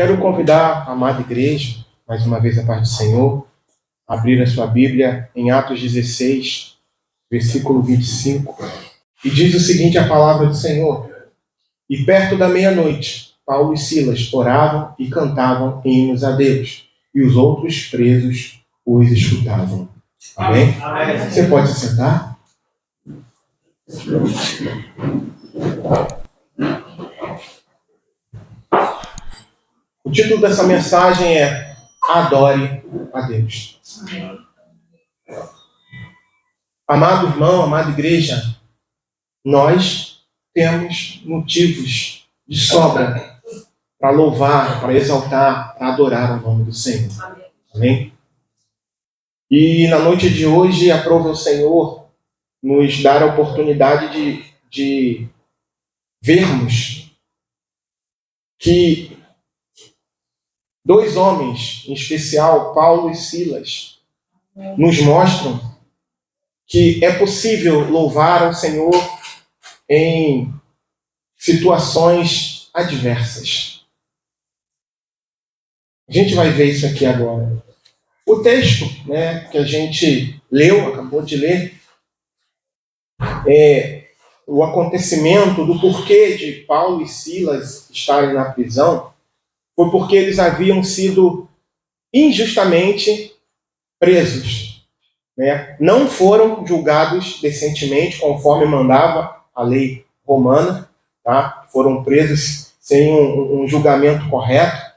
Quero convidar a amada igreja, mais uma vez a paz do Senhor, a abrir a sua Bíblia em Atos 16, versículo 25. E diz o seguinte a palavra do Senhor: E perto da meia-noite, Paulo e Silas oravam e cantavam hinos a Deus, e os outros presos os escutavam. Amém? Amém. Você pode se sentar? O título dessa mensagem é Adore a Deus. Amado irmão, amada igreja, nós temos motivos de sobra para louvar, para exaltar, para adorar o nome do Senhor. Amém? E na noite de hoje, aprove o Senhor nos dar a oportunidade de vermos que dois homens, em especial Paulo e Silas, nos mostram que é possível louvar ao Senhor em situações adversas. A gente vai ver isso aqui agora. O texto, que a gente leu, acabou de ler, o acontecimento do porquê de Paulo e Silas estarem na prisão foi porque eles haviam sido injustamente presos. Não foram julgados decentemente, conforme mandava a lei romana, tá? Foram presos sem um julgamento correto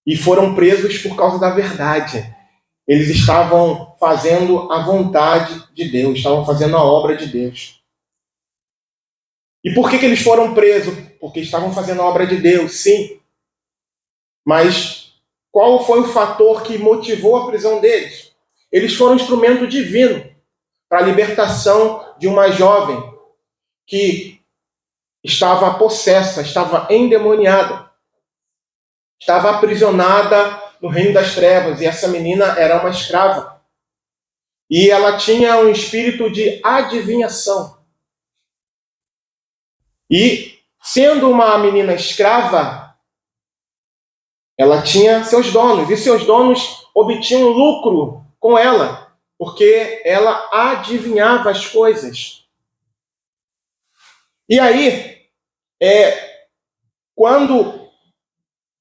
e foram presos por causa da verdade. Eles estavam fazendo a vontade de Deus, estavam fazendo a obra de Deus. E por que eles foram presos? Porque estavam fazendo a obra de Deus, sim. Mas qual foi o fator que motivou a prisão deles? Eles foram um instrumento divino para a libertação de uma jovem que estava possessa, estava endemoniada, estava aprisionada no reino das trevas, e essa menina era uma escrava. E ela tinha um espírito de adivinhação. E, sendo uma menina escrava, ela tinha seus donos, e seus donos obtinham lucro com ela, porque ela adivinhava as coisas. E aí, quando,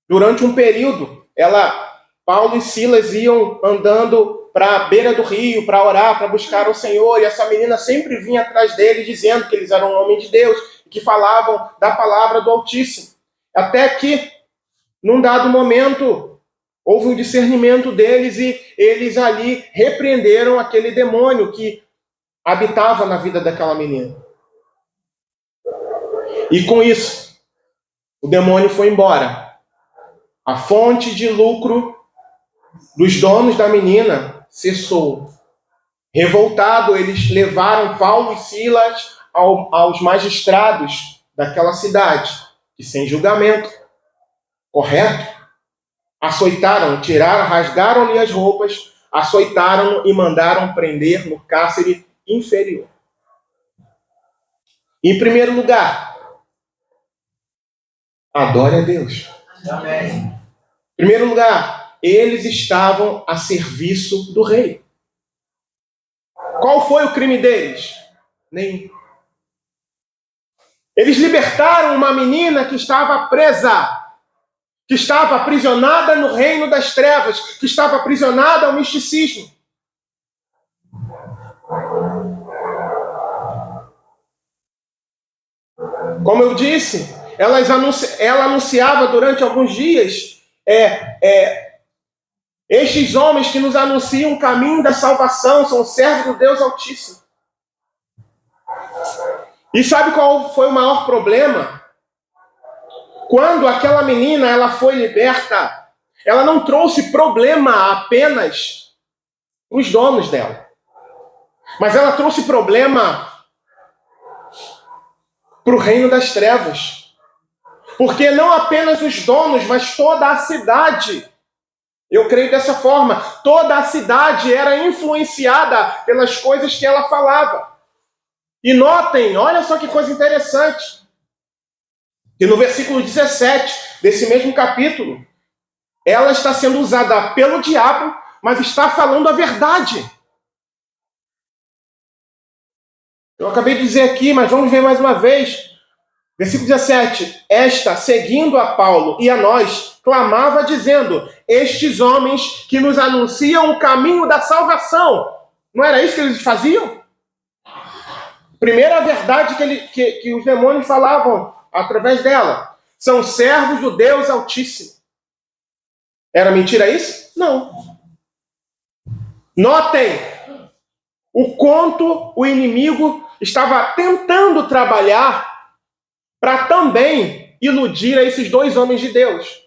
durante um período, Paulo e Silas iam andando para a beira do rio, para orar, para buscar o Senhor, e essa menina sempre vinha atrás deles, dizendo que eles eram homens de Deus, e que falavam da palavra do Altíssimo. Até que, num dado momento, houve um discernimento deles e eles ali repreenderam aquele demônio que habitava na vida daquela menina. E com isso, o demônio foi embora. A fonte de lucro dos donos da menina cessou. Revoltado, eles levaram Paulo e Silas aos magistrados daquela cidade, que sem julgamento correto, açoitaram, rasgaram-lhe as roupas, açoitaram e mandaram prender no cárcere inferior. Em primeiro lugar, adore a Deus. Amém. Em primeiro lugar, eles estavam a serviço do rei. Qual foi o crime deles? Nenhum. Eles libertaram uma menina que estava presa, que estava aprisionada no reino das trevas, que estava aprisionada ao misticismo. Como eu disse, ela anunciava durante alguns dias estes homens que nos anunciam o caminho da salvação, são servos do Deus Altíssimo. E sabe qual foi o maior problema? Quando aquela menina ela foi liberta, ela não trouxe problema apenas para os donos dela, mas ela trouxe problema para o reino das trevas. Porque não apenas os donos, mas toda a cidade, eu creio dessa forma, toda a cidade era influenciada pelas coisas que ela falava. E notem, olha só que coisa interessante, que no versículo 17 desse mesmo capítulo, ela está sendo usada pelo diabo, mas está falando a verdade. Eu acabei de dizer aqui, mas vamos ver mais uma vez. Versículo 17. Esta, seguindo a Paulo e a nós, clamava dizendo: estes homens que nos anunciam o caminho da salvação. Não era isso que eles faziam? Primeira verdade que os demônios falavam através dela. São servos do Deus Altíssimo. Era mentira isso? Não. Notem o quanto o inimigo estava tentando trabalhar para também iludir a esses dois homens de Deus.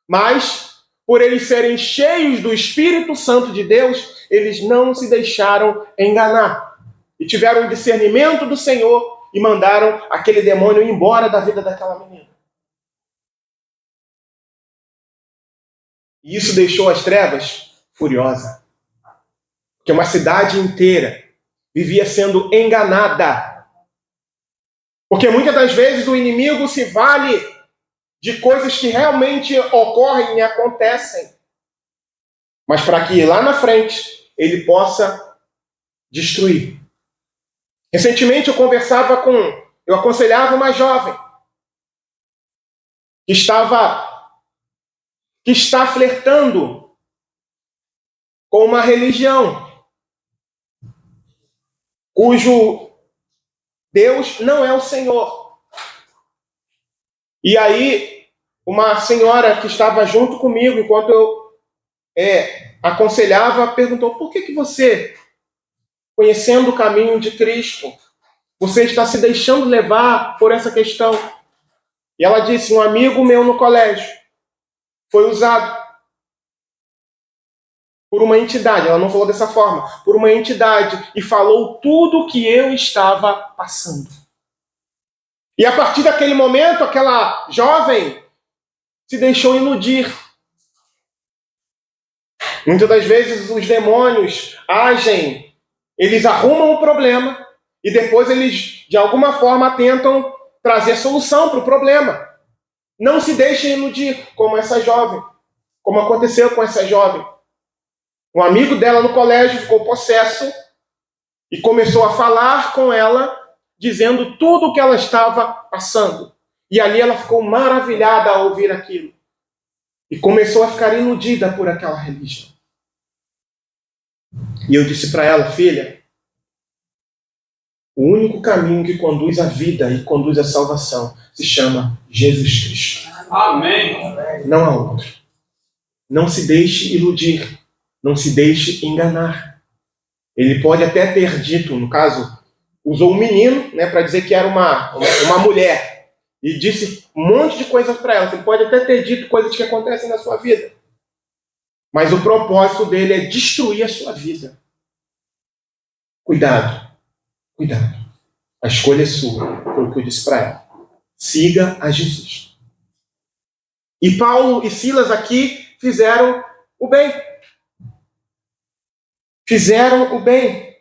Mas, por eles serem cheios do Espírito Santo de Deus, eles não se deixaram enganar. E tiveram um discernimento do Senhor e mandaram aquele demônio embora da vida daquela menina. E isso deixou as trevas furiosas. Porque uma cidade inteira vivia sendo enganada. Porque muitas das vezes o inimigo se vale de coisas que realmente ocorrem e acontecem. Mas para que lá na frente ele possa destruir. Recentemente eu aconselhava uma jovem que está flertando com uma religião cujo Deus não é o Senhor. E aí, uma senhora que estava junto comigo, enquanto eu aconselhava, perguntou: por que você, conhecendo o caminho de Cristo, você está se deixando levar por essa questão? E ela disse: um amigo meu no colégio foi usado por uma entidade, ela não falou dessa forma, por uma entidade, e falou tudo o que eu estava passando. E a partir daquele momento, aquela jovem se deixou iludir. Muitas das vezes os demônios agem, eles arrumam o problema e depois eles, de alguma forma, tentam trazer solução para o problema. Não se deixem iludir, como essa jovem, como aconteceu com essa jovem. Um amigo dela no colégio ficou possesso e começou a falar com ela, dizendo tudo o que ela estava passando. E ali ela ficou maravilhada ao ouvir aquilo. E começou a ficar iludida por aquela religião. E eu disse para ela: filha, o único caminho que conduz à vida e conduz à salvação se chama Jesus Cristo. Amém. Não há outro. Não se deixe iludir. Não se deixe enganar. Ele pode até ter dito, no caso, usou um menino, para dizer que era uma mulher. E disse um monte de coisas para ela. Ele pode até ter dito coisas que acontecem na sua vida. Mas o propósito dele é destruir a sua vida. Cuidado. Cuidado. A escolha é sua. Foi o que eu disse para ela. Siga a Jesus. E Paulo e Silas aqui fizeram o bem. Fizeram o bem.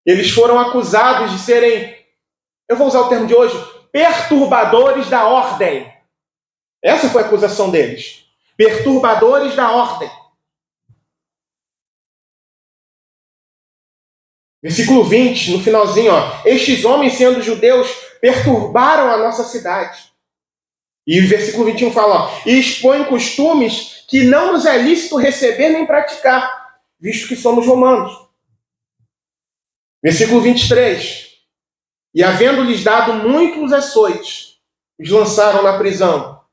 Eles foram acusados de serem, eu vou usar o termo de hoje, perturbadores da ordem. Essa foi a acusação deles. Perturbadores da ordem. Versículo 20, no finalzinho, estes homens, sendo judeus, perturbaram a nossa cidade. E o versículo 21 fala, e expõem costumes que não nos é lícito receber nem praticar, visto que somos romanos. Versículo 23, e havendo-lhes dado muitos açoites, os lançaram na prisão,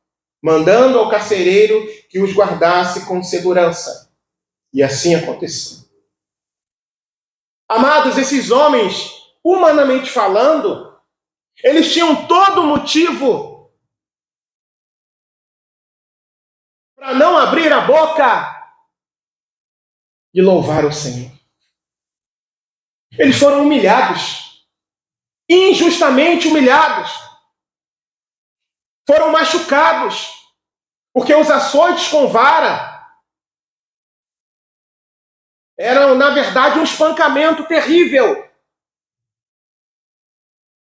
mandando ao carcereiro que os guardasse com segurança. E assim aconteceu. Amados, esses homens, humanamente falando, eles tinham todo motivo para não abrir a boca e louvar o Senhor. Eles foram humilhados, injustamente humilhados, foram machucados, porque os açoites com vara eram, na verdade, um espancamento terrível.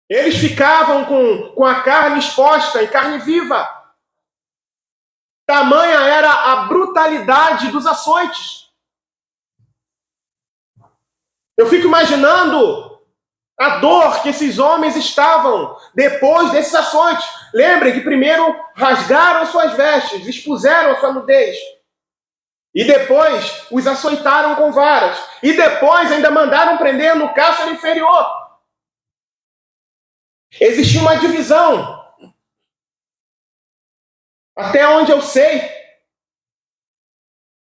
Eles ficavam com a carne exposta, em carne viva. Tamanha era a brutalidade dos açoites. Eu fico imaginando a dor que esses homens estavam depois desses açoites. Lembrem que primeiro rasgaram suas vestes, expuseram a sua nudez. E depois os açoitaram com varas. E depois ainda mandaram prender no cárcere inferior. Existia uma divisão. Até onde eu sei.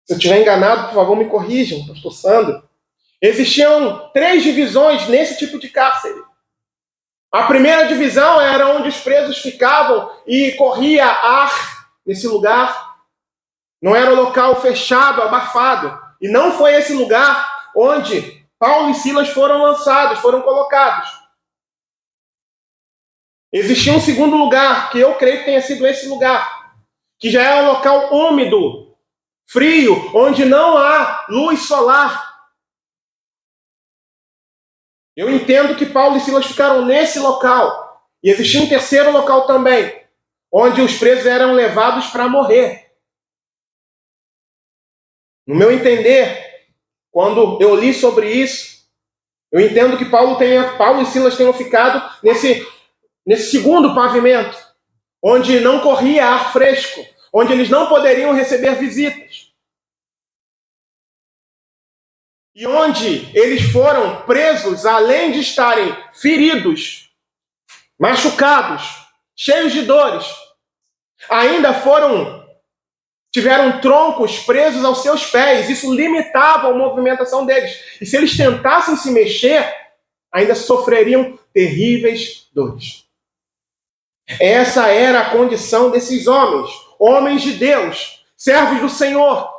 Se eu estiver enganado, por favor, me corrijam, pastor Sandro. Existiam 3 divisões nesse tipo de cárcere. A primeira divisão era onde os presos ficavam e corria ar nesse lugar. Não era um local fechado, abafado. E não foi esse lugar onde Paulo e Silas foram lançados, foram colocados. Existia um segundo lugar, que eu creio que tenha sido esse lugar, que já é um local úmido, frio, onde não há luz solar. Eu entendo que Paulo e Silas ficaram nesse local. E existia um terceiro local também, onde os presos eram levados para morrer. No meu entender, quando eu li sobre isso, eu entendo que Paulo e Silas tenham ficado nesse segundo pavimento, onde não corria ar fresco, onde eles não poderiam receber visitas. E onde eles foram presos, além de estarem feridos, machucados, cheios de dores, ainda tiveram troncos presos aos seus pés. Isso limitava a movimentação deles. E se eles tentassem se mexer, ainda sofreriam terríveis dores. Essa era a condição desses homens, homens de Deus, servos do Senhor.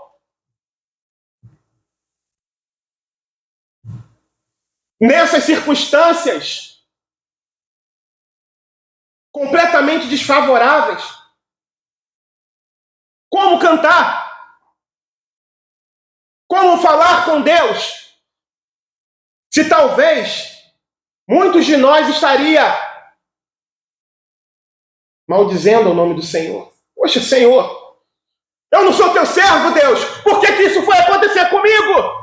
Nessas circunstâncias completamente desfavoráveis, como cantar? Como falar com Deus? Se talvez muitos de nós estaria maldizendo o nome do Senhor. Poxa, Senhor, eu não sou teu servo, Deus. Por que isso foi acontecer comigo?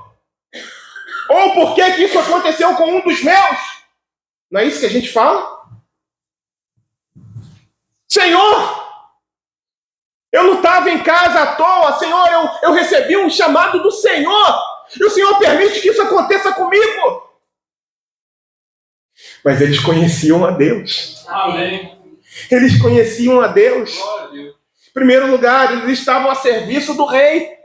Ou por que isso aconteceu com um dos meus? Não é isso que a gente fala? Senhor, eu não estava em casa à toa. Senhor, eu recebi um chamado do Senhor. E o Senhor permite que isso aconteça comigo. Mas eles conheciam a Deus. Amém. Eles conheciam a Deus. Em primeiro lugar, eles estavam a serviço do rei.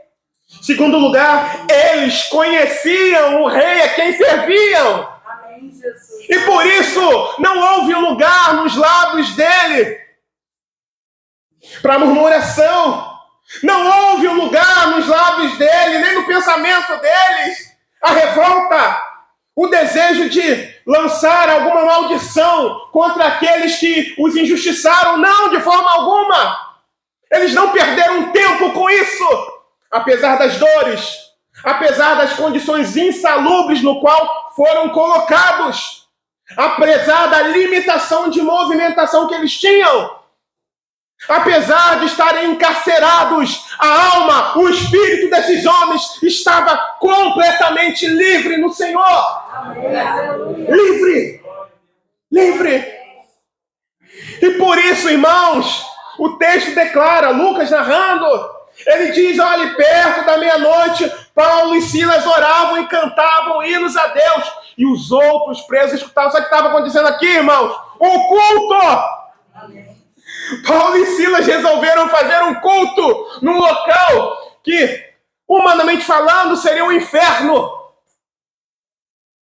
Em segundo lugar, eles conheciam o rei a quem serviam. Amém, Jesus. E por isso não houve lugar nos lábios dele para murmuração. Não houve lugar nos lábios dele, nem no pensamento deles, a revolta, o desejo de lançar alguma maldição contra aqueles que os injustiçaram. Não, de forma alguma. Eles não perderam tempo com isso. Apesar das dores, apesar das condições insalubres no qual foram colocados, apesar da limitação de movimentação que eles tinham, apesar de estarem encarcerados, a alma, o espírito desses homens estava completamente livre no Senhor. Amém. Livre! Livre! E por isso, irmãos, o texto declara, Lucas narrando, ele diz, olha, perto da meia-noite, Paulo e Silas oravam e cantavam hinos a Deus. E os outros presos escutavam. Sabe o que estava acontecendo aqui, irmãos? Um culto! Amém. Paulo e Silas resolveram fazer um culto num local que, humanamente falando, seria um inferno.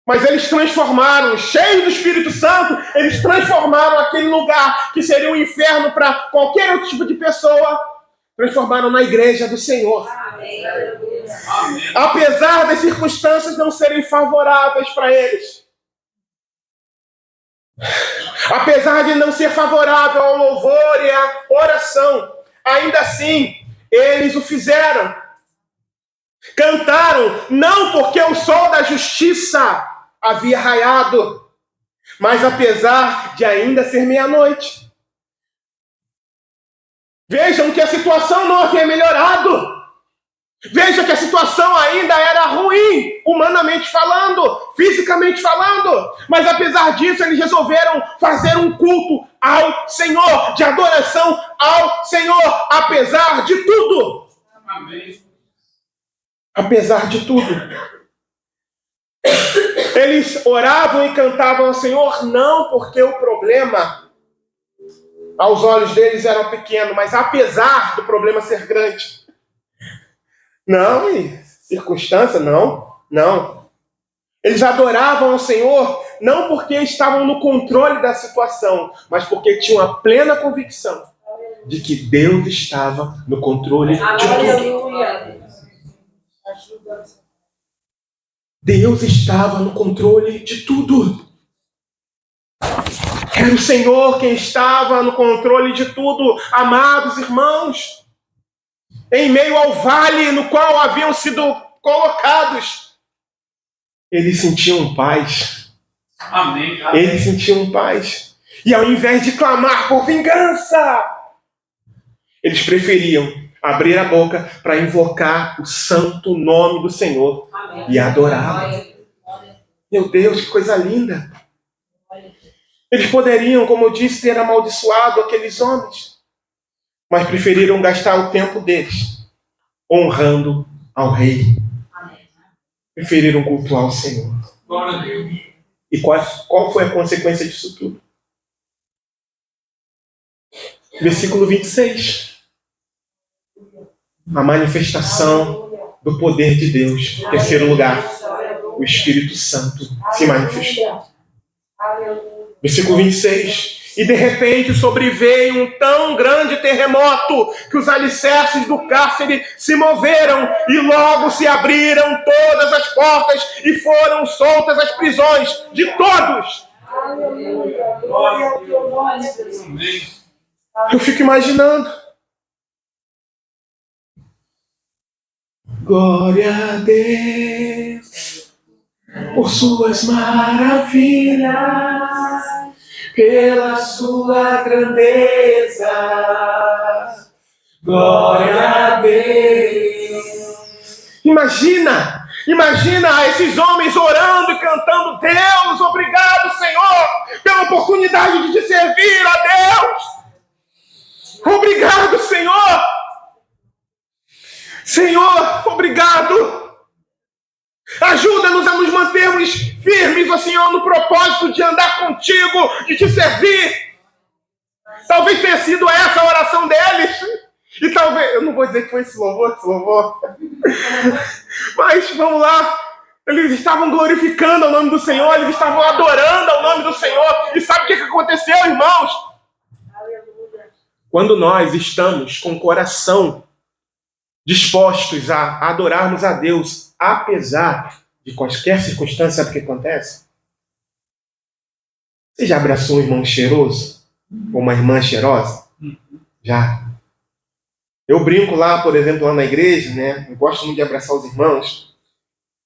Mas eles transformaram, cheios do Espírito Santo, eles transformaram aquele lugar que seria um inferno para qualquer outro tipo de pessoa, transformaram na igreja do Senhor. Amém. Apesar das circunstâncias não serem favoráveis para eles, apesar de não ser favorável ao louvor e à oração, ainda assim, eles o fizeram. Cantaram, não porque o sol da justiça havia raiado, mas apesar de ainda ser meia-noite. Vejam que a situação não havia melhorado. Veja que a situação ainda era ruim, humanamente falando, fisicamente falando. Mas apesar disso, eles resolveram fazer um culto ao Senhor, de adoração ao Senhor, apesar de tudo. Amém. Apesar de tudo. Eles oravam e cantavam ao Senhor, não porque o problema aos olhos deles era pequeno, mas apesar do problema ser grande. Não, e circunstância, não. Eles adoravam ao Senhor não porque estavam no controle da situação, mas porque tinham a plena convicção de que Deus estava no controle de tudo. Aleluia. Deus estava no controle de tudo. Era o Senhor quem estava no controle de tudo, amados irmãos. Em meio ao vale no qual haviam sido colocados, eles sentiam paz. Amém. Eles sentiam paz. E ao invés de clamar por vingança, eles preferiam abrir a boca para invocar o santo nome do Senhor e adorá-lo. Meu Deus, que coisa linda! Eles poderiam, como eu disse, ter amaldiçoado aqueles homens, mas preferiram gastar o tempo deles honrando ao rei. Preferiram cultuar o Senhor. Glória a Deus. E qual foi a consequência disso tudo? Versículo 26. A manifestação do poder de Deus. Em terceiro lugar, o Espírito Santo se manifestou. Versículo 26. E de repente sobreveio um tão grande terremoto que os alicerces do cárcere se moveram e logo se abriram todas as portas e foram soltas as prisões de todos. Aleluia. Glória ao teu nome, Jesus. Amém. Eu fico imaginando. Glória a Deus por suas maravilhas, pela sua grandeza. Glória a Deus. Imagina esses homens orando e cantando: Deus, obrigado, Senhor, pela oportunidade de te servir, a Deus. Obrigado, Senhor. Senhor, obrigado. Ajuda-nos a nos mantermos firmes, ó Senhor, no propósito de andar contigo, de te servir. Talvez tenha sido essa a oração deles. E talvez, eu não vou dizer que foi esse louvor. Mas vamos lá. Eles estavam glorificando o nome do Senhor, eles estavam adorando ao nome do Senhor. E sabe o que aconteceu, irmãos? Quando nós estamos com o coração dispostos a adorarmos a Deus, apesar de qualquer circunstância, sabe o que acontece? Você já abraçou um irmão cheiroso? Ou uma irmã cheirosa? Já. Eu brinco lá, por exemplo, lá na igreja, né? Eu gosto muito de abraçar os irmãos.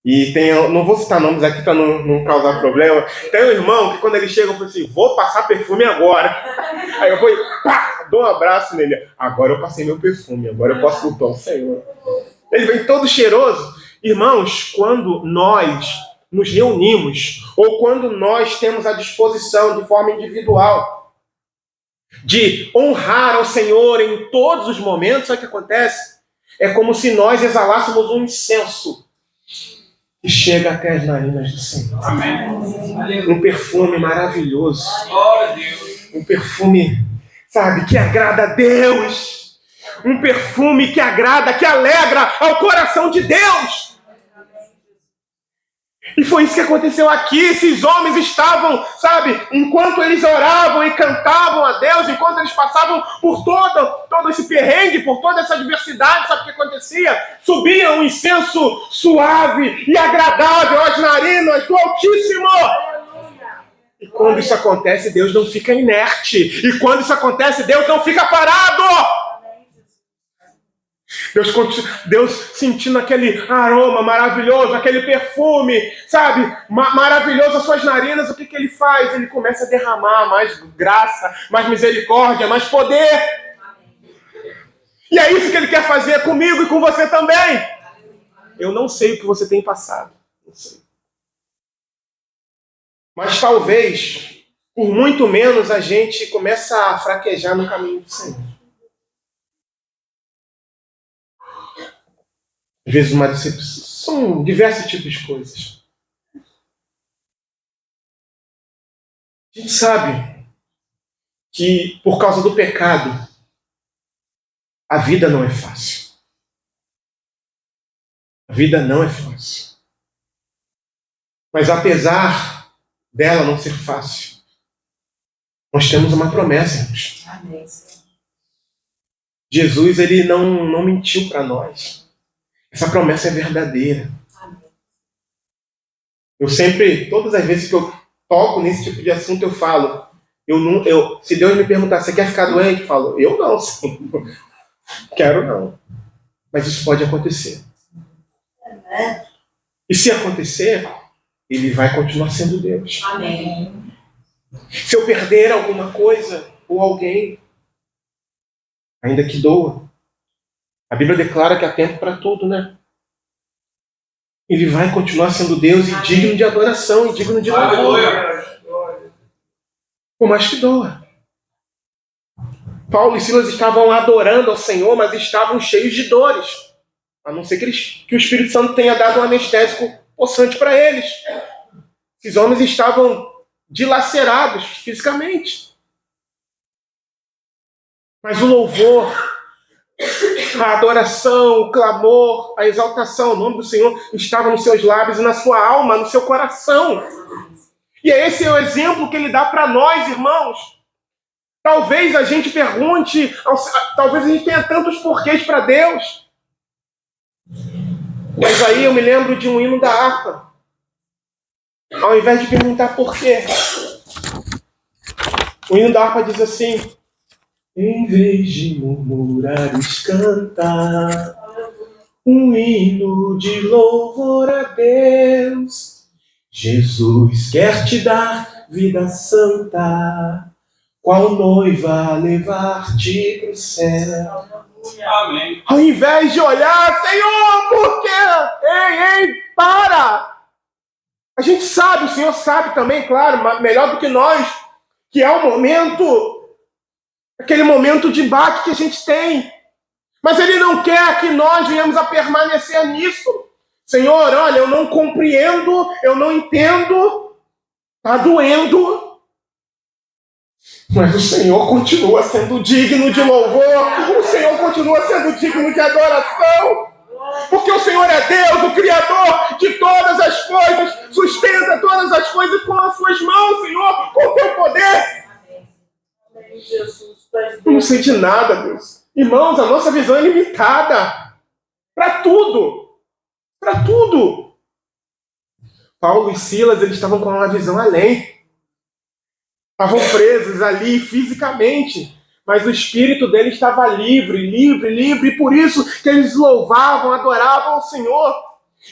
E não vou citar nomes aqui para não causar problema. Tem um irmão que quando ele chega, eu falo assim: vou passar perfume agora. Aí eu vou e pá, dou um abraço nele. Agora eu passei meu perfume, agora eu posso cultuar o Senhor. Ele vem todo cheiroso. Irmãos, quando nós nos reunimos, ou quando nós temos a disposição de forma individual de honrar ao Senhor em todos os momentos, sabe o que acontece? É como se nós exalássemos um incenso que chega até as narinas do Senhor. Amém. Um perfume maravilhoso. Glória a Deus. Um perfume, sabe, que agrada a Deus. Um perfume que agrada, que alegra ao coração de Deus. E foi isso que aconteceu aqui. Esses homens estavam, sabe, enquanto eles oravam e cantavam a Deus, enquanto eles passavam por todo esse perrengue, por toda essa adversidade, sabe o que acontecia? Subia um incenso suave e agradável às narinas do Altíssimo. E quando isso acontece, Deus não fica inerte. E quando isso acontece, Deus não fica parado. Deus sentindo aquele aroma maravilhoso, aquele perfume, sabe, maravilhoso às suas narinas, o que ele faz? Ele começa a derramar mais graça, mais misericórdia, mais poder. E é isso que ele quer fazer comigo e com você também. Eu não sei o que você tem passado. Não sei. Mas talvez, por muito menos, a gente começa a fraquejar no caminho do Senhor. Às vezes uma decepção. São diversos tipos de coisas. A gente sabe que por causa do pecado, a vida não é fácil. A vida não é fácil. Mas apesar dela não ser fácil, nós temos uma promessa, irmãos. Amém. Jesus, ele não mentiu para nós. Essa promessa é verdadeira. Eu sempre, todas as vezes que eu toco nesse tipo de assunto, eu falo, se Deus me perguntar, você quer ficar doente? Eu falo, eu não, sim. Quero não. Mas isso pode acontecer. E se acontecer, ele vai continuar sendo Deus. Amém. Se eu perder alguma coisa ou alguém, ainda que doa, a Bíblia declara que há tempo para tudo, né? Ele vai continuar sendo Deus e digno de adoração e digno de louvor. Por mais que doa. Paulo e Silas estavam adorando ao Senhor, mas estavam cheios de dores. A não ser que o Espírito Santo tenha dado um anestésico possante para eles. Esses homens estavam dilacerados fisicamente. Mas o louvor, a adoração, o clamor, a exaltação, o nome do Senhor estava nos seus lábios e na sua alma, no seu coração. E esse é o exemplo que ele dá para nós, irmãos. Talvez a gente pergunte, talvez a gente tenha tantos porquês para Deus. Mas aí eu me lembro de um hino da harpa. Ao invés de perguntar por quê, o hino da harpa diz assim: em vez de murmurares, cantar um hino de louvor a Deus. Jesus quer te dar vida santa, qual noiva levar-te pro céu. Amém. Ao invés de olhar, Senhor, por quê? Ei, para! A gente sabe, o Senhor sabe também, claro, melhor do que nós, que é o momento, aquele momento de baque que a gente tem. Mas Ele não quer que nós venhamos a permanecer nisso. Senhor, olha, eu não compreendo, eu não entendo, está doendo. Mas o Senhor continua sendo digno de louvor, o Senhor continua sendo digno de adoração. Porque o Senhor é Deus, o Criador de todas as coisas, sustenta todas as coisas com as suas mãos, Senhor, com o teu poder. Eu não sei de nada, Deus. Irmãos, a nossa visão é limitada. Para tudo. Para tudo. Paulo e Silas, eles estavam com uma visão além. Estavam presos ali fisicamente. Mas o espírito deles estava livre, e por isso que eles louvavam, adoravam o Senhor.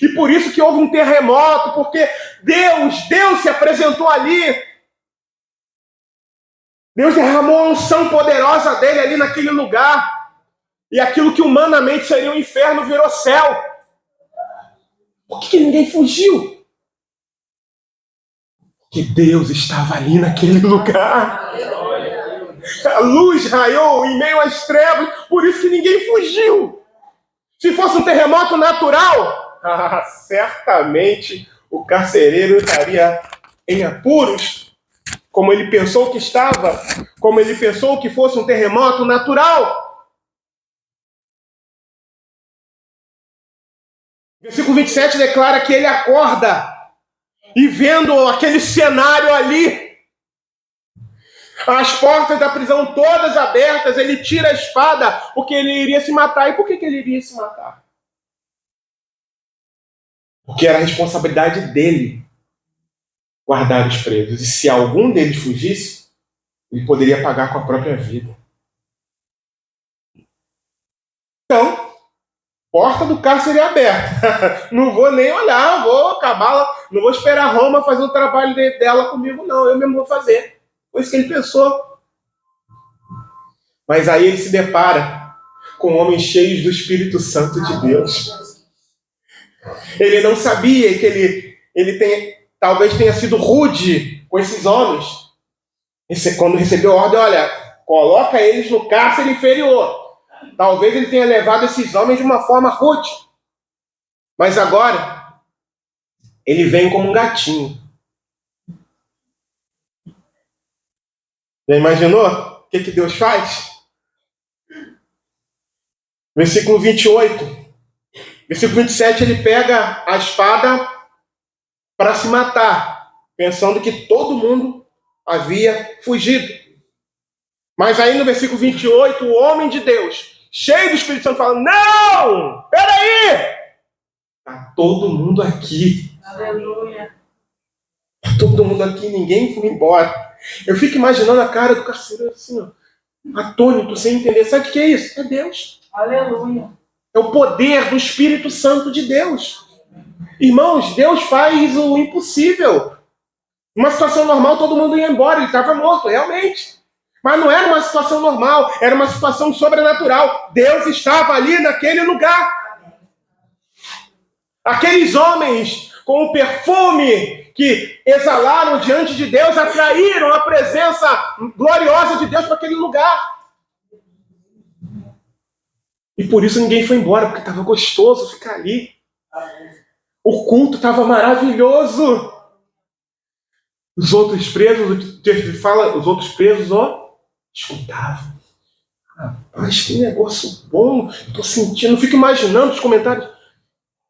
E por isso que houve um terremoto, porque Deus se apresentou ali. Deus derramou a unção poderosa dele ali naquele lugar. E aquilo que humanamente seria um inferno virou céu. Por que ninguém fugiu? Porque Deus estava ali naquele lugar. A luz raiou em meio às trevas, por isso que ninguém fugiu. Se fosse um terremoto natural, certamente o carcereiro estaria em apuros, como ele pensou que estava, como ele pensou que fosse um terremoto natural. Versículo 27 declara que ele acorda e vendo aquele cenário ali, as portas da prisão todas abertas, ele tira a espada porque ele iria se matar. E por que ele iria se matar? Porque era a responsabilidade dele guardar os presos. E se algum deles fugisse, ele poderia pagar com a própria vida. Então, porta do cárcere aberta. Não vou nem olhar, vou acabar, não vou esperar Roma fazer o trabalho dela comigo, não. Eu mesmo vou fazer. Foi isso que ele pensou. Mas aí ele se depara com homens cheios do Espírito Santo de Deus. Ele não sabia que talvez tenha sido rude com esses homens. Quando recebeu a ordem, olha, coloca eles no cárcere inferior. Talvez ele tenha levado esses homens de uma forma rude. Mas agora, ele vem como um gatinho. Já imaginou o que Deus faz? Versículo 28. Versículo 27, ele pega a espada para se matar, pensando que todo mundo havia fugido. Mas aí no versículo 28, o homem de Deus, cheio do Espírito Santo, fala: não! Peraí! Está todo mundo aqui. Aleluia. Está todo mundo aqui, ninguém foi embora. Eu fico imaginando a cara do carcereiro assim, ó, atônito, sem entender. Sabe o que é isso? É Deus. Aleluia. É o poder do Espírito Santo de Deus. Irmãos, Deus faz o impossível. Numa situação normal, todo mundo ia embora. Ele estava morto, realmente. Mas não era uma situação normal. Era uma situação sobrenatural. Deus estava ali naquele lugar. Aqueles homens com o perfume que exalaram diante de Deus atraíram a presença gloriosa de Deus para aquele lugar. E por isso ninguém foi embora, porque estava gostoso ficar ali. O culto estava maravilhoso. Os outros presos, o texto fala, os outros presos, escutavam. Rapaz, que negócio bom. Estou sentindo, fico imaginando os comentários.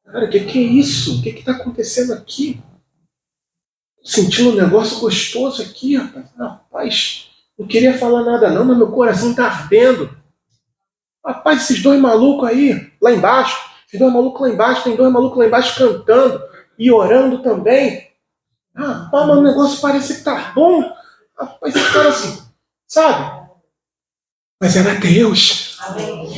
Cara, o que é isso? O que está acontecendo aqui? Estou sentindo um negócio gostoso aqui, rapaz. Rapaz, não queria falar nada não, mas meu coração está ardendo. Rapaz, esses dois malucos aí, lá embaixo, esses dois malucos lá embaixo, tem dois malucos lá embaixo cantando e orando também. Rapaz, mas o negócio parece que tá bom. Rapaz, esse cara assim, sabe? Mas era Deus.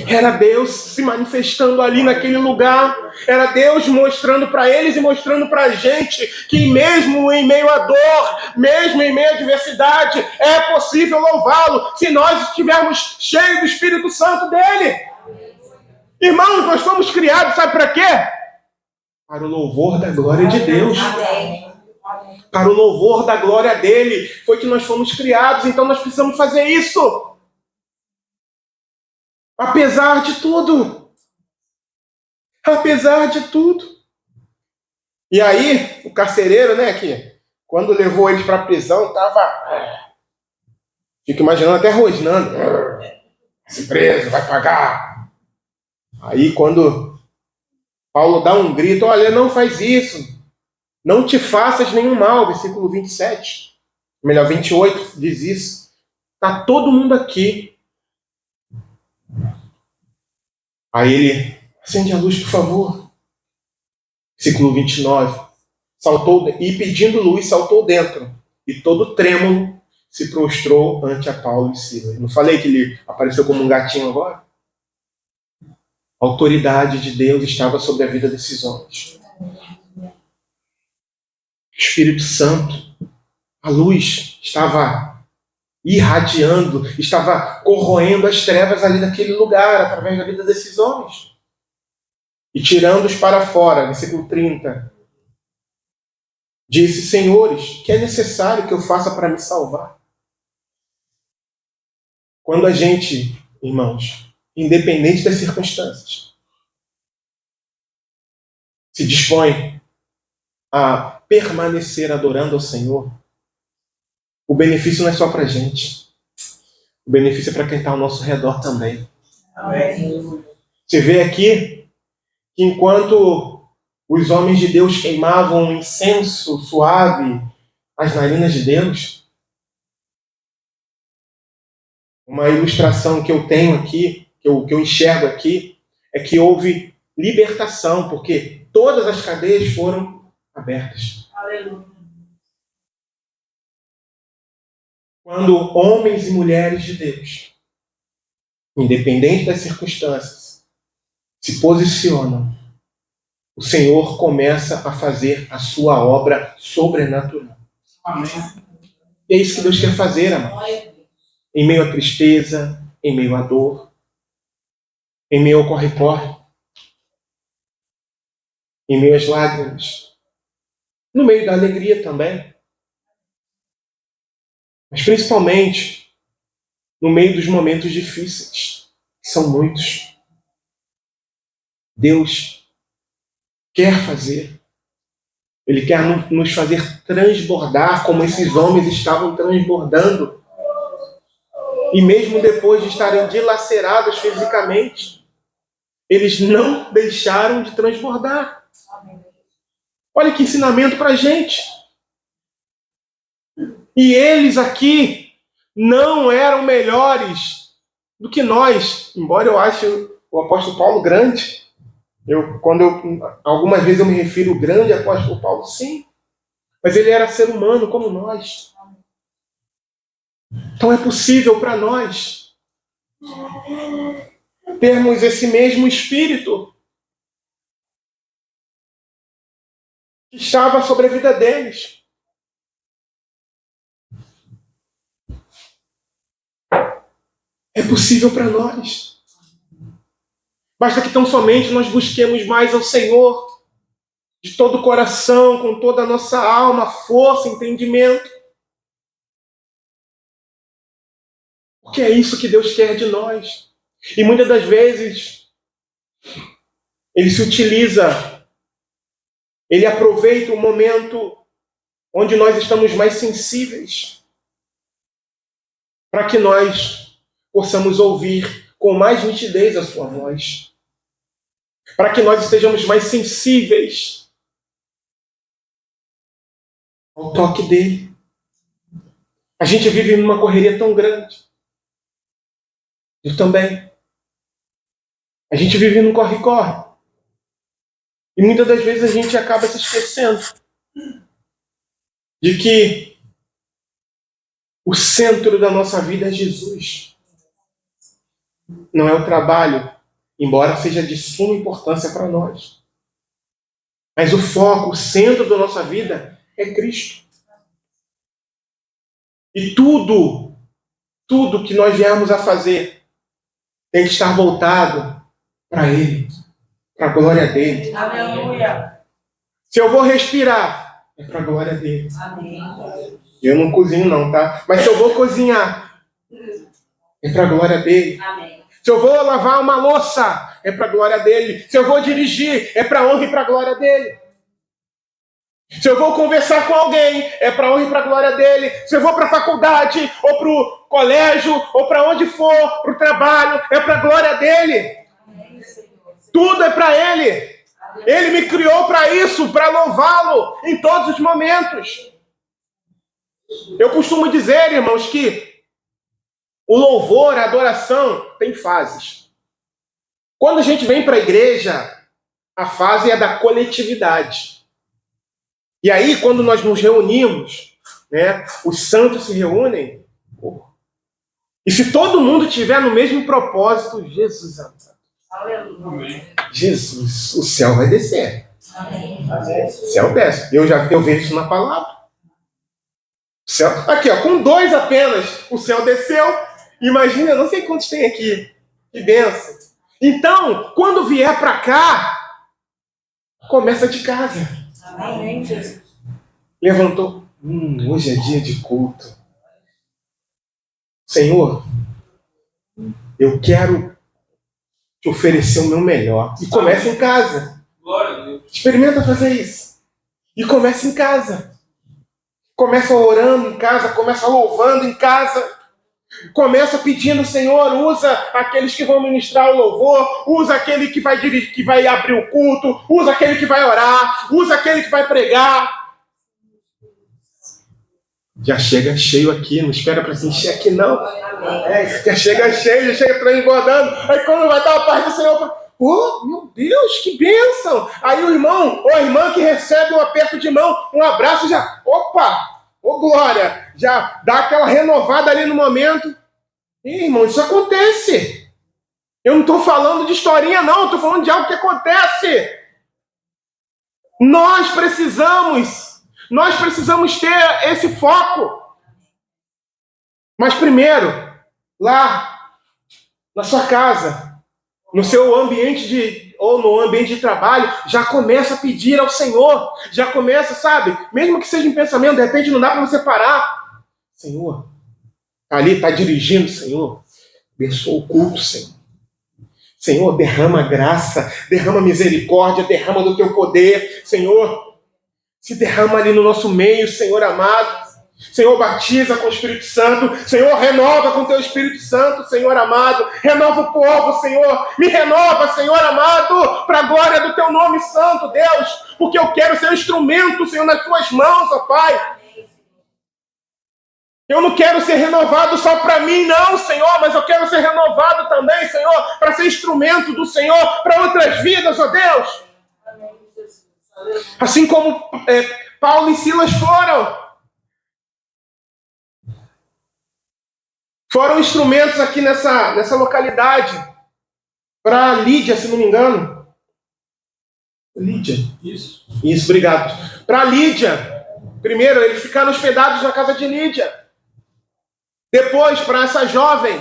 Era Deus se manifestando ali naquele lugar. Era Deus mostrando para eles e mostrando para a gente que mesmo em meio à dor, mesmo em meio à adversidade, é possível louvá-lo se nós estivermos cheios do Espírito Santo dele. Irmãos, nós fomos criados, sabe para quê? Para o louvor da glória de Deus. Para o louvor da glória dele. Foi que nós fomos criados, então nós precisamos fazer isso. Apesar de tudo. Apesar de tudo. E aí, o carcereiro, né, que quando levou eles para a prisão, estava... Fico imaginando até rosnando. Esse preso vai pagar. Aí, quando Paulo dá um grito, olha, não faz isso. Não te faças nenhum mal. Versículo 27. Melhor, 28 diz isso. Está todo mundo aqui. Aí ele, acende a luz, por favor. Versículo 29. Saltou, e pedindo luz, saltou dentro. E todo trêmulo se prostrou ante a Paulo e Silas. Não falei que ele apareceu como um gatinho agora? A autoridade de Deus estava sobre a vida desses homens. O Espírito Santo, a luz, estava irradiando, estava corroendo as trevas ali naquele lugar, através da vida desses homens. E tirando-os para fora, versículo 30, disse: Senhores, que é necessário que eu faça para me salvar? Quando a gente, irmãos, independente das circunstâncias, se dispõe a permanecer adorando ao Senhor, o benefício não é só para a gente. O benefício é para quem está ao nosso redor também. Amém. Você vê aqui que enquanto os homens de Deus queimavam um incenso suave às narinas de Deus, uma ilustração que eu tenho aqui, que eu enxergo aqui, é que houve libertação, porque todas as cadeias foram abertas. Aleluia. Quando homens e mulheres de Deus, independente das circunstâncias, se posicionam, o Senhor começa a fazer a sua obra sobrenatural. Amém. E é isso que Deus quer fazer, amado. Em meio à tristeza, em meio à dor. em meio ao corre-corre, em meio às lágrimas, no meio da alegria também, mas principalmente no meio dos momentos difíceis, que são muitos. Deus quer fazer. Ele quer nos fazer transbordar como esses homens estavam transbordando. E mesmo depois de estarem dilacerados fisicamente, eles não deixaram de transbordar. Olha que ensinamento para a gente. E eles aqui não eram melhores do que nós, embora eu ache o apóstolo Paulo grande. Algumas vezes eu me refiro ao grande apóstolo Paulo, sim. Mas ele era ser humano como nós. Então é possível para nós termos esse mesmo espírito que estava sobre a vida deles. É possível para nós. Basta que tão somente nós busquemos mais ao Senhor, de todo o coração, com toda a nossa alma, força, entendimento. Porque é isso que Deus quer de nós. E muitas das vezes, Ele se utiliza, Ele aproveita o momento onde nós estamos mais sensíveis, para que nós possamos ouvir com mais nitidez a sua voz. Para que nós estejamos mais sensíveis ao toque dele. A gente vive numa correria tão grande. Eu também. A gente vive num corre-corre. E muitas das vezes a gente acaba se esquecendo de que o centro da nossa vida é Jesus. Não é o trabalho, embora seja de suma importância para nós. Mas o foco, o centro da nossa vida é Cristo. E tudo que nós viermos a fazer tem que estar voltado para Ele, para a glória dele. Aleluia. Se eu vou respirar, é para a glória dele. Amém. Eu não cozinho não, tá? Mas se eu vou cozinhar, é para a glória dele. Amém. Se eu vou lavar uma louça, é para a glória dele. Se eu vou dirigir, é para a honra e para a glória dele. Se eu vou conversar com alguém, é para a honra e para a glória dele. Se eu vou para a faculdade, ou para o colégio, ou para onde for, para o trabalho, é para a glória dele. Tudo é para ele. Ele me criou para isso, para louvá-lo em todos os momentos. Eu costumo dizer, irmãos, que o louvor, a adoração, tem fases. Quando a gente vem para a igreja, a fase é da coletividade. E aí, quando nós nos reunimos, né, os santos se reúnem, e se todo mundo tiver no mesmo propósito, Jesus amado. Aleluia. Jesus, o céu vai descer. Amém. O céu desce. Eu vejo isso na palavra. O céu, aqui, ó, com 2 apenas, o céu desceu. Imagina, eu não sei quantos tem aqui. Que bênção. Então, quando vier para cá, começa de casa. Amém, Jesus. Levantou. Hoje é dia de culto. Senhor, eu quero te oferecer o meu melhor. E começa em casa. Glória a Deus. Experimenta fazer isso. E começa em casa. Começa orando em casa, começa louvando em casa. Começa pedindo, Senhor, usa aqueles que vão ministrar o louvor, usa aquele que vai dirigir, que vai abrir o culto, usa aquele que vai orar, usa aquele que vai pregar. Já chega cheio aqui, não espera para se encher aqui não. Já chega cheio, já chega transbordando. Aí quando vai dar a paz do Senhor, oh, meu Deus, que bênção! Aí o irmão ou a irmã que recebe um aperto de mão, um abraço, já, opa! Ô glória! Já dá aquela renovada ali no momento. E, irmão, isso acontece. Eu não estou falando de historinha, não. Estou falando de algo que acontece. Nós precisamos ter esse foco. Mas primeiro, lá, na sua casa, no seu ambiente ou no ambiente de trabalho, já começa a pedir ao Senhor, já começa, sabe? Mesmo que seja em pensamento, de repente não dá para você parar. Senhor, tá ali, tá dirigindo, Senhor, abençoa o culto, Senhor. Senhor, derrama graça, derrama misericórdia, derrama do teu poder, Senhor. Se derrama ali no nosso meio, Senhor amado. Senhor, batiza com o Espírito Santo. Senhor, renova com o teu Espírito Santo, Senhor amado. Renova o povo, Senhor. Me renova, Senhor amado, para a glória do teu nome santo, Deus. Porque eu quero ser um instrumento, Senhor, nas tuas mãos, ó Pai. Eu não quero ser renovado só para mim, não, Senhor, mas eu quero ser renovado também, Senhor, para ser instrumento do Senhor para outras vidas, ó Deus. Assim como Paulo e Silas foram instrumentos aqui nessa localidade para Lídia, se não me engano. Lídia. Isso, obrigado. Para Lídia. Primeiro, eles ficaram hospedados na casa de Lídia. Depois, para essa jovem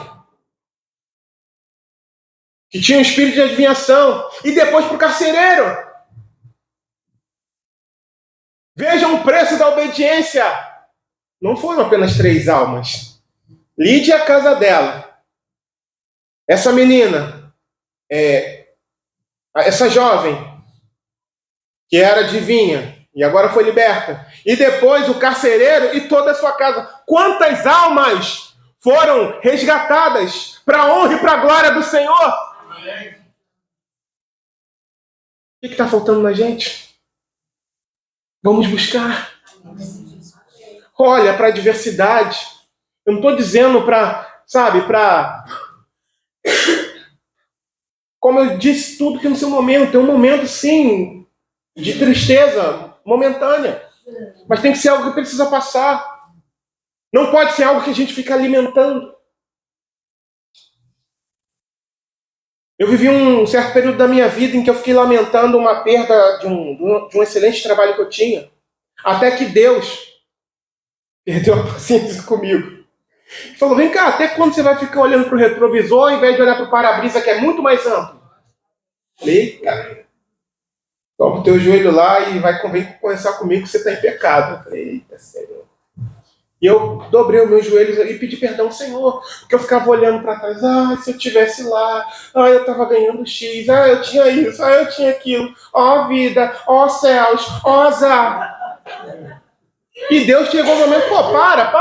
que tinha um espírito de adivinhação. E depois para o carcereiro. Vejam o preço da obediência. Não foram apenas 3 almas. Lídia, a casa dela. Essa menina, essa jovem, que era adivinha, e agora foi liberta. E depois o carcereiro e toda a sua casa. Quantas almas foram resgatadas para a honra e para a glória do Senhor? Amém. O que está faltando na gente? Vamos buscar. Olha para a diversidade. Eu não estou dizendo como eu disse, tudo que no seu momento. É um momento, sim, de tristeza momentânea. Mas tem que ser algo que precisa passar. Não pode ser algo que a gente fica alimentando. Eu vivi um certo período da minha vida em que eu fiquei lamentando uma perda de um excelente trabalho que eu tinha. Até que Deus perdeu a paciência comigo. Falou, vem cá, até quando você vai ficar olhando para o retrovisor ao invés de olhar para o para-brisa que é muito mais amplo? Falei, cara, dobra o teu joelho lá e vem conversar comigo que você está em pecado. Eu falei, eita, Senhor. E eu dobrei os meus joelhos e pedi perdão ao Senhor. Porque eu ficava olhando para trás. Se eu estivesse lá. Eu estava ganhando X. Eu tinha isso. Eu tinha aquilo. Vida. Céus. Azar. E Deus chegou no momento. Para.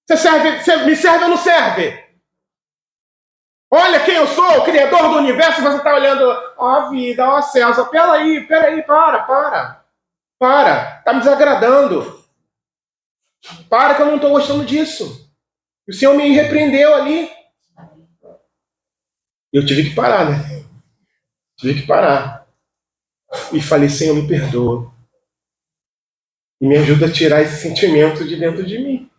Você me serve ou não serve? Olha quem eu sou, o Criador do Universo. Você está olhando. Vida. Céus. Peraí. Para. Está me desagradando. Para que eu não estou gostando disso. O Senhor me repreendeu ali. Eu tive que parar, né? Tive que parar. E falei, Senhor, me perdoa. E me ajuda a tirar esse sentimento de dentro de mim.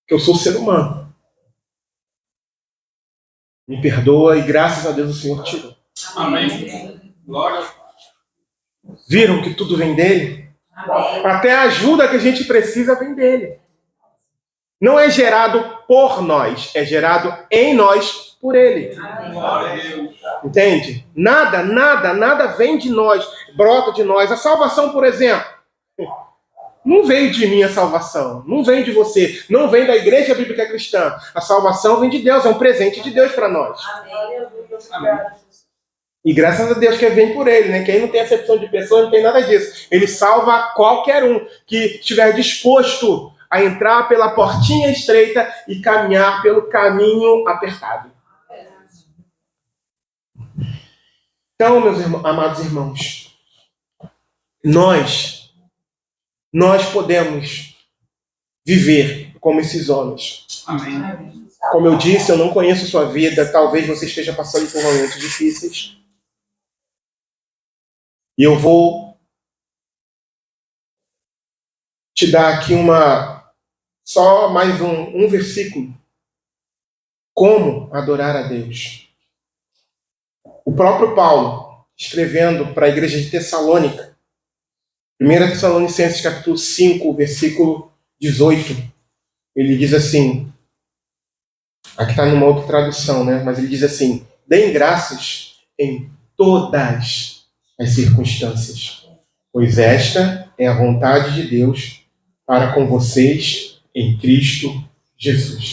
Que eu sou ser humano. Me perdoa e graças a Deus o Senhor tirou. Amém. Glória. Viram que tudo vem dele? Até a ajuda que a gente precisa vem dele. Não é gerado por nós, é gerado em nós por ele. Glória a Deus. Entende? Nada vem de nós, brota de nós. A salvação, por exemplo, não veio de mim a salvação, não vem de você, não vem da Igreja Bíblica Cristã. A salvação vem de Deus, é um presente de Deus para nós. Amém. E graças a Deus que vem por ele, né? Quem não tem acepção de pessoa não tem nada disso. Ele salva qualquer um que estiver disposto a entrar pela portinha estreita e caminhar pelo caminho apertado. Então, meus amados irmãos, nós podemos viver como esses homens. Amém. Como eu disse, eu não conheço sua vida, talvez você esteja passando por momentos difíceis. E eu vou te dar aqui só mais um versículo. Como adorar a Deus. O próprio Paulo, escrevendo para a igreja de Tessalônica, 1 Tessalonicenses capítulo 5, versículo 18, ele diz assim, Aqui está numa outra tradução, né? Mas ele diz assim: deem graças em todas as circunstâncias, pois esta é a vontade de Deus para com vocês em Cristo Jesus.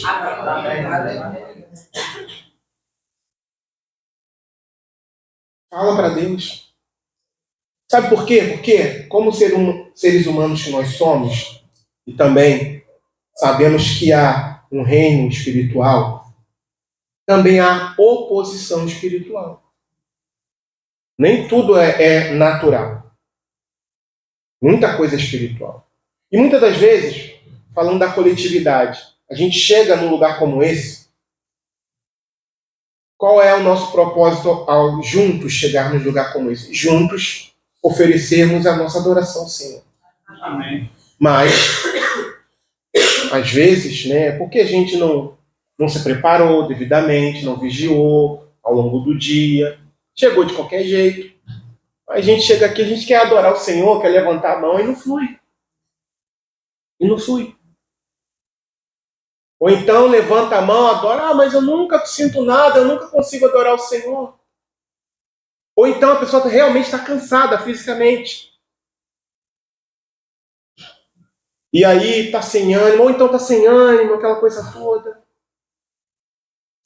Fala para Deus. Sabe por quê? Porque, como seres humanos que nós somos, e também sabemos que há um reino espiritual, também há oposição espiritual. Nem tudo é natural. Muita coisa é espiritual. E muitas das vezes, falando da coletividade, a gente chega num lugar como esse. Qual é o nosso propósito ao juntos chegarmos num lugar como esse? Juntos oferecermos a nossa adoração ao Senhor. Amém. Mas, às vezes, né, porque a gente não se preparou devidamente, não vigiou ao longo do dia, chegou de qualquer jeito. A gente chega aqui, a gente quer adorar o Senhor, quer levantar a mão e não flui. E não flui. Ou então levanta a mão, adora, mas eu nunca sinto nada, eu nunca consigo adorar o Senhor. Ou então a pessoa realmente está cansada fisicamente. E aí está sem ânimo, ou então está sem ânimo, aquela coisa toda.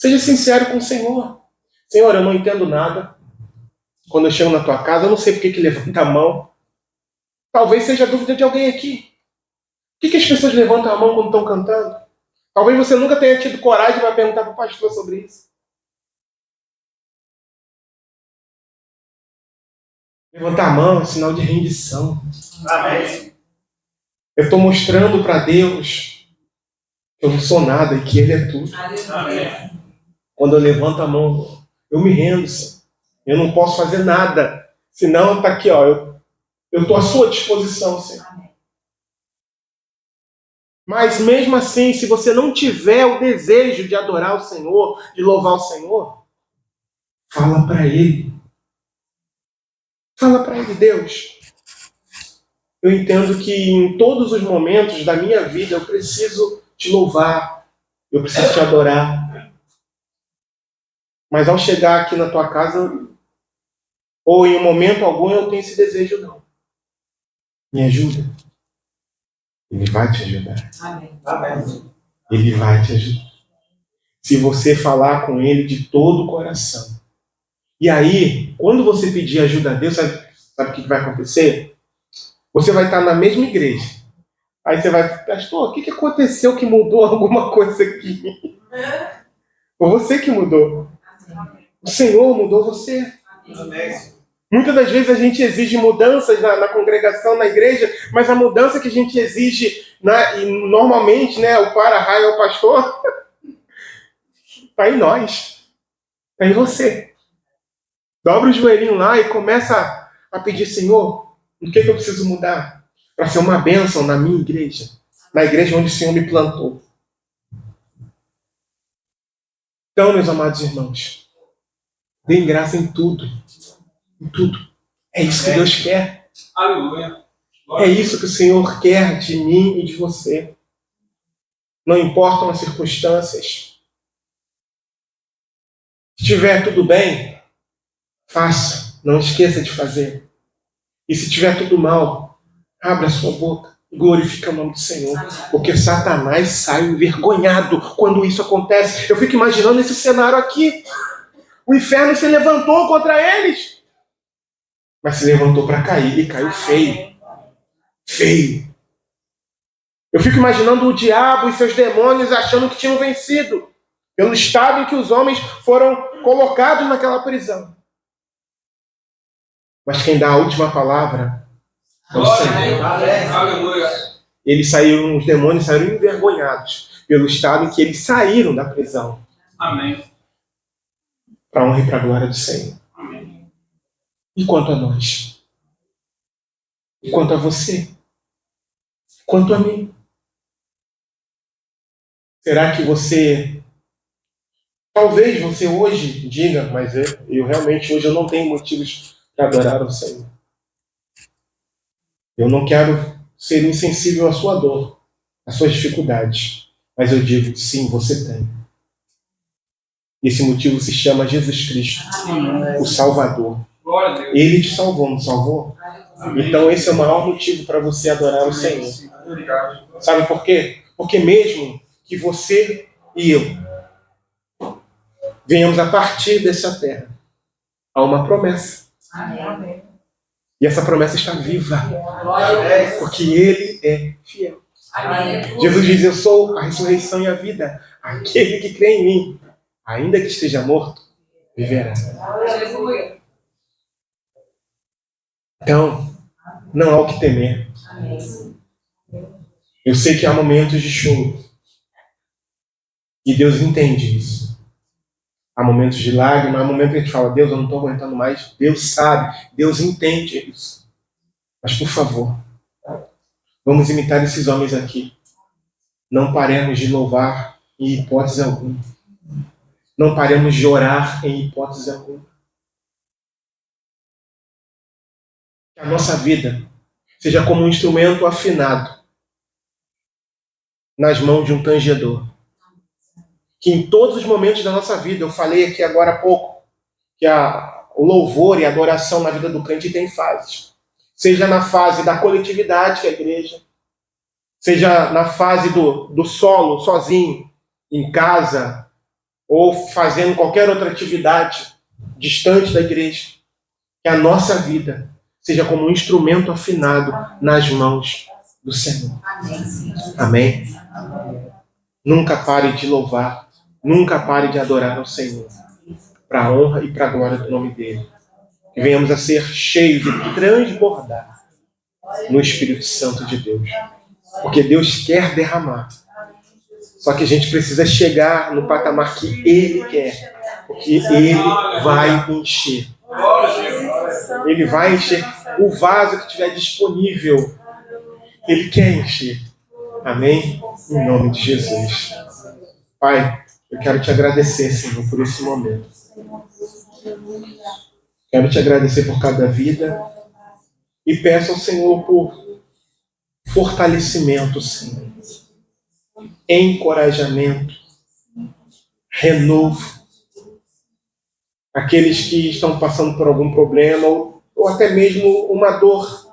Seja sincero com o Senhor. Senhor, eu não entendo nada. Quando eu chego na tua casa, eu não sei por que levanta a mão. Talvez seja a dúvida de alguém aqui. Por que as pessoas levantam a mão quando estão cantando? Talvez você nunca tenha tido coragem para perguntar para o pastor sobre isso. Levantar a mão é sinal de rendição. Amém. Eu estou mostrando para Deus que eu não sou nada e que Ele é tudo. Amém. Quando eu levanto a mão, eu me rendo, Senhor. Eu não posso fazer nada. Senão está aqui, ó. Eu estou à sua disposição, Senhor. Mas mesmo assim, se você não tiver o desejo de adorar o Senhor, de louvar o Senhor, fala para Ele. Fala para Ele, Deus. Eu entendo que em todos os momentos da minha vida eu preciso te louvar, eu preciso te adorar. Mas ao chegar aqui na tua casa, ou em um momento algum, eu tenho esse desejo, não. Me ajuda. Ele vai te ajudar. Amém. Amém. Ele vai te ajudar. Se você falar com Ele de todo o coração. E aí, quando você pedir ajuda a Deus, sabe o que vai acontecer? Você vai estar na mesma igreja. Aí você vai, pastor, o que aconteceu que mudou alguma coisa aqui? Foi você que mudou. O Senhor mudou você. Amém. Muitas das vezes a gente exige mudanças na congregação, na igreja, mas a mudança que a gente exige, e normalmente, né, o para-raio é o pastor, está em nós, está em você. Dobra o joelhinho lá e começa a pedir, Senhor, o que eu preciso mudar para ser uma bênção na minha igreja, na igreja onde o Senhor me plantou. Então, meus amados irmãos, deem graça em tudo. Em tudo. É isso que Deus quer. Aleluia. É isso que o Senhor quer de mim e de você. Não importam as circunstâncias. Se estiver tudo bem, faça. Não esqueça de fazer. E se estiver tudo mal, abra a sua boca. Glorifica o nome do Senhor. Porque Satanás sai envergonhado quando isso acontece. Eu fico imaginando esse cenário aqui. O inferno se levantou contra eles. Mas se levantou para cair. E caiu feio. Feio. Eu fico imaginando o diabo e seus demônios achando que tinham vencido. Pelo estado em que os homens foram colocados naquela prisão. Mas quem dá a última palavra é o Senhor. Aleluia. Os demônios saíram envergonhados pelo estado em que eles saíram da prisão. Amém. Para a honra e para a glória do Senhor. Amém. E quanto a nós? E quanto a você? Quanto a mim? Será que você... Talvez você hoje diga, mas eu realmente hoje eu não tenho motivos para adorar o Senhor. Eu não quero ser insensível à sua dor, às suas dificuldades. Mas eu digo, sim, você tem. Esse motivo se chama Jesus Cristo, o Salvador. Glória a Deus. Ele te salvou, não salvou? Então esse é o maior motivo para você adorar o Senhor. Obrigado. Sabe por quê? Porque mesmo que você e eu venhamos a partir dessa terra, há uma promessa. Amém. E essa promessa está viva, Glória a Deus. porque Ele é fiel. Amém. Jesus diz: eu sou a ressurreição e a vida. Aquele que crê em mim, ainda que esteja morto, viverá. Aleluia. Então, não há o que temer. Eu sei que há momentos de choro. E Deus entende isso. Há momentos de lágrima, há momentos que a gente fala: Deus, eu não estou aguentando mais. Deus sabe, Deus entende isso. Mas, por favor, vamos imitar esses homens aqui. Não paremos de louvar em hipótese alguma. Não paremos de orar em hipótese alguma. Que a nossa vida seja como um instrumento afinado nas mãos de um tangedor. Que em todos os momentos da nossa vida, eu falei aqui agora há pouco, que o louvor e a adoração na vida do crente tem fases. Seja na fase da coletividade, que é a igreja, seja na fase do solo, sozinho, em casa, ou fazendo qualquer outra atividade distante da igreja. Que a nossa vida seja como um instrumento afinado nas mãos do Senhor. Amém? Nunca pare de louvar, nunca pare de adorar ao Senhor, para a honra e para a glória do nome dEle. Que venhamos a ser cheios e transbordar no Espírito Santo de Deus. Porque Deus quer derramar. Só que a gente precisa chegar no patamar que Ele quer. Porque Ele vai encher. Ele vai encher o vaso que estiver disponível. Ele quer encher. Amém? Em nome de Jesus. Pai, eu quero te agradecer, Senhor, por esse momento. Quero te agradecer por cada vida. E peço ao Senhor por fortalecimento, Senhor. Encorajamento. Renovo. Aqueles que estão passando por algum problema ou até mesmo uma dor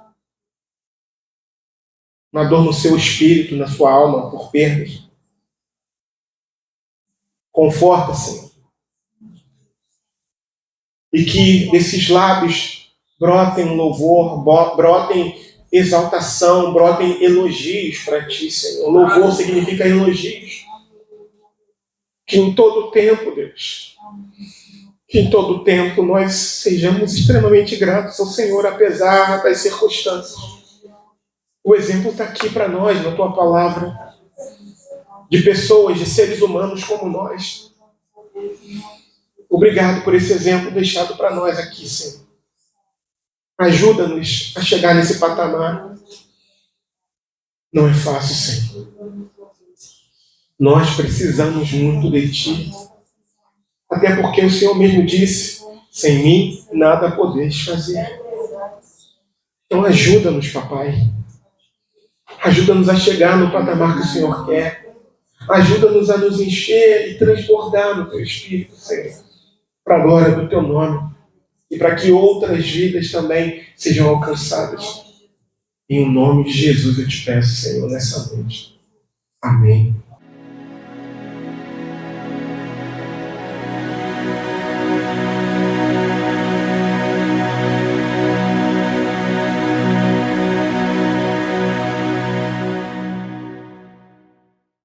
no seu espírito, na sua alma, por perdas. Conforta, Senhor. E que desses lábios brotem um louvor, brotem exaltação, brotem elogios para Ti, Senhor. Louvor significa elogios. Que em todo tempo, Deus, que em todo tempo nós sejamos extremamente gratos ao Senhor, apesar das circunstâncias. O exemplo está aqui para nós, na Tua palavra, de pessoas, de seres humanos como nós. Obrigado por esse exemplo deixado para nós aqui, Senhor. Ajuda-nos a chegar nesse patamar. Não é fácil, Senhor. Nós precisamos muito de Ti. Até porque o Senhor mesmo disse: sem mim nada podeis fazer. Então ajuda-nos, Papai. Ajuda-nos a chegar no patamar que o Senhor quer. Ajuda-nos a nos encher e transbordar no Teu Espírito, Senhor. Para a glória do Teu nome. E para que outras vidas também sejam alcançadas. Em nome de Jesus eu te peço, Senhor, nessa noite. Amém.